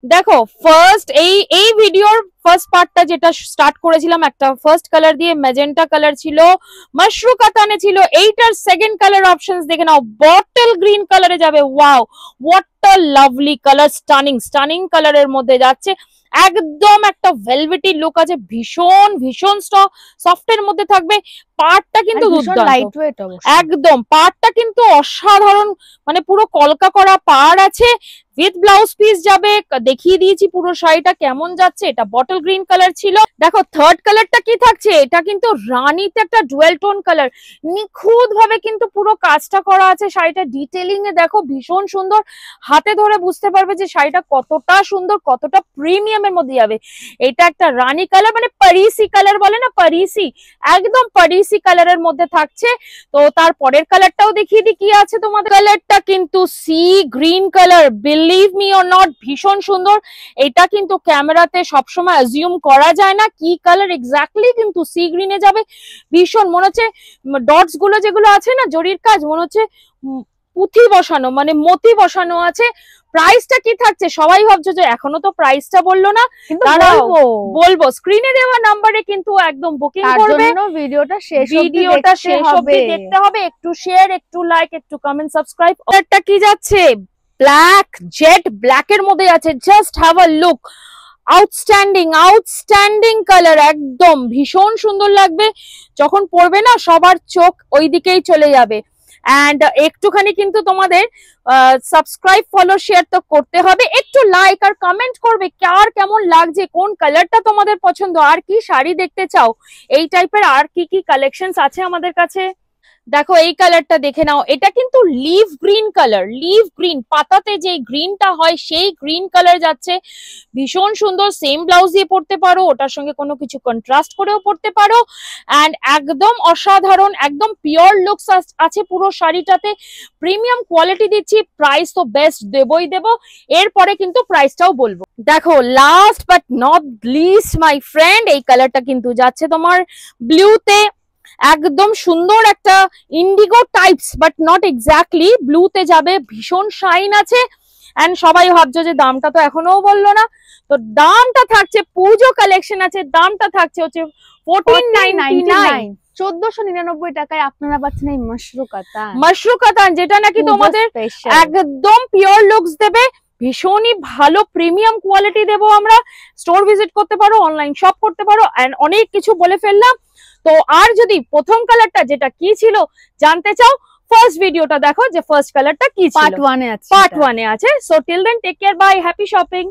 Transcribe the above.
দেখো ফার্স্ট এই ভিডিওর ফার্স্ট পার্টটা যেটা স্টার্ট করেছিলাম একটা ফার্স্ট কালার দিয়ে ম্যাজেন্টা কালার ছিল, মাশরু কাতানে ছিল। এইটার সেকেন্ড কালার অপশনস দেখে নাও, বটল গ্রিন কালারে যাবে। Wow, what a lovely colour, stunning stunning কালারের মধ্যে যাচ্ছে। একদম একটা ভেলভেটি লুক আছে, ভীষণ ভীষণ সফটের মধ্যে থাকবে। পার্টটা কিন্তু লাইট ওয়েট, একদম পার্টটা কিন্তু অসাধারণ, মানে পুরো কলকা করা পাড় আছে, উইথ ব্লাউজ পিস যাবে। দেখিয়ে দিয়েছি পুরো শাড়িটা কেমন যাচ্ছে। এটা বটল গ্রিন কালার ছিল। দেখো থার্ড কালারটা কি থাকছে, এটা কিন্তু রানীতে একটা ডুয়েল টোন কালার, নিখুঁত ভাবে কিন্তু পুরো কাজটা করা আছে। শাড়িটা ডিটেলিং এ দেখো ভীষণ সুন্দর, হাতে ধরে বুঝতে পারবে যে শাড়িটা কতটা সুন্দর, কতটা প্রিমিয়ামের মধ্যে যাবে। এটা একটা রানী কালার, মানে পারিসি কালার বলে না, পারিসি, একদম পারিসি কালারের মধ্যে থাকছে। তো তার পরের কালারটাও দেখিয়ে দিই কি আছে তোমাদের। কালারটা কিন্তু sea green colour, believe me or not, ভীষণ সুন্দর। এটা কিন্তু ক্যামেরাতে সবসময় অ্যাজিউম করা যায় না কি কালার এক্স্যাক্টলি, কিন্তু সি গ্রিনে যাবে। ভীষণ মনে হচ্ছে ডটস গুলো যেগুলো আছে না জরির কাজ, মনে হচ্ছে পুঁথি বসানো, মানে মতি বসানো আছে। প্রাইসটা কি থাকছে সবাই ভাবছো যে এখনো তো প্রাইসটা বললো না, বলবো স্ক্রিনে দেওয়া নাম্বারে কিন্তু একদম বুকিং করবে। ভিডিওটা শেষ অবধি দেখতে হবে। একটু শেয়ার, একটু লাইক, একটু কমেন্ট, সাবস্ক্রাইব। কালারটা কি যাচ্ছে, ব্ল্যাক, জেট ব্ল্যাক এর মধ্যে আছে। Just have a look, outstanding outstanding colour, একদম ভীষণ সুন্দর লাগবে যখন পরবে না, সবার চোখ ওই দিকেই চলে যাবে। অ্যান্ড একটুখানি কিন্তু তোমাদের সাবস্ক্রাইব, ফলো, শেয়ার তো করতে হবে, একটু লাইক আর কমেন্ট করবে কার কেমন লাগছে, কোন কালারটা তোমাদের পছন্দ, আর কি শাড়ি দেখতে চাও, এই টাইপের আর কি কি কালেকশনস আছে আমাদের কাছে। দেখো এই কালারটা দেখে নাও, এটা কিন্তু leaf green colour, leaf green, পাতাতে যে গ্রিনটা হয় সেই গ্রিন কালার যাচ্ছে। ভীষণ সুন্দর, সেম ব্লাউজ দিয়ে পরতে পারো, ওটার সঙ্গে কোনো কিছু কন্ট্রাস্ট করেও পরতে পারো। অ্যান্ড একদম অসাধারণ, একদম পিওর লুকস আছে পুরো শাড়িটাতে। প্রিমিয়াম কোয়ালিটি দিচ্ছি, প্রাইস তো বেস্ট দেবই দেব, এরপরে কিন্তু প্রাইসটাও বলবো। দেখো last but not least my friend, এই কালারটা কিন্তু যাচ্ছে তোমার ব্লুতে, একদম সুন্দর একটা indigo types but not exactly, ব্লুতে যাবে, ভীষণ শাইন আছে। এন্ড সবাই ভাবছো যে দামটা তো এখনো বললো না, তো দামটা থাকছে, পুজো কালেকশন আছে, দামটা থাকছে হচ্ছে 1499, 1499 টাকায় আপনারা পাচ্ছেন এই মাশরু কাতান, যেটা নাকি তোমাদের একদম পিওর লুকস দেবে, ভীষণই ভালো প্রিমিয়াম কোয়ালিটি দেবো আমরা। স্টোর ভিজিট করতে পারো, অনলাইন শপ করতে পারো। এন্ড অনেক কিছু বলে ফেললাম, তো আর যদি প্রথম কালারটা যেটা কি ছিল জানতে চাও, ফার্স্ট ভিডিওটা দেখো যে ফার্স্ট কালারটা কি ছিল, পার্ট 1 এ আছে, পার্ট 1 এ আছে। So till then take care, bye, happy shopping.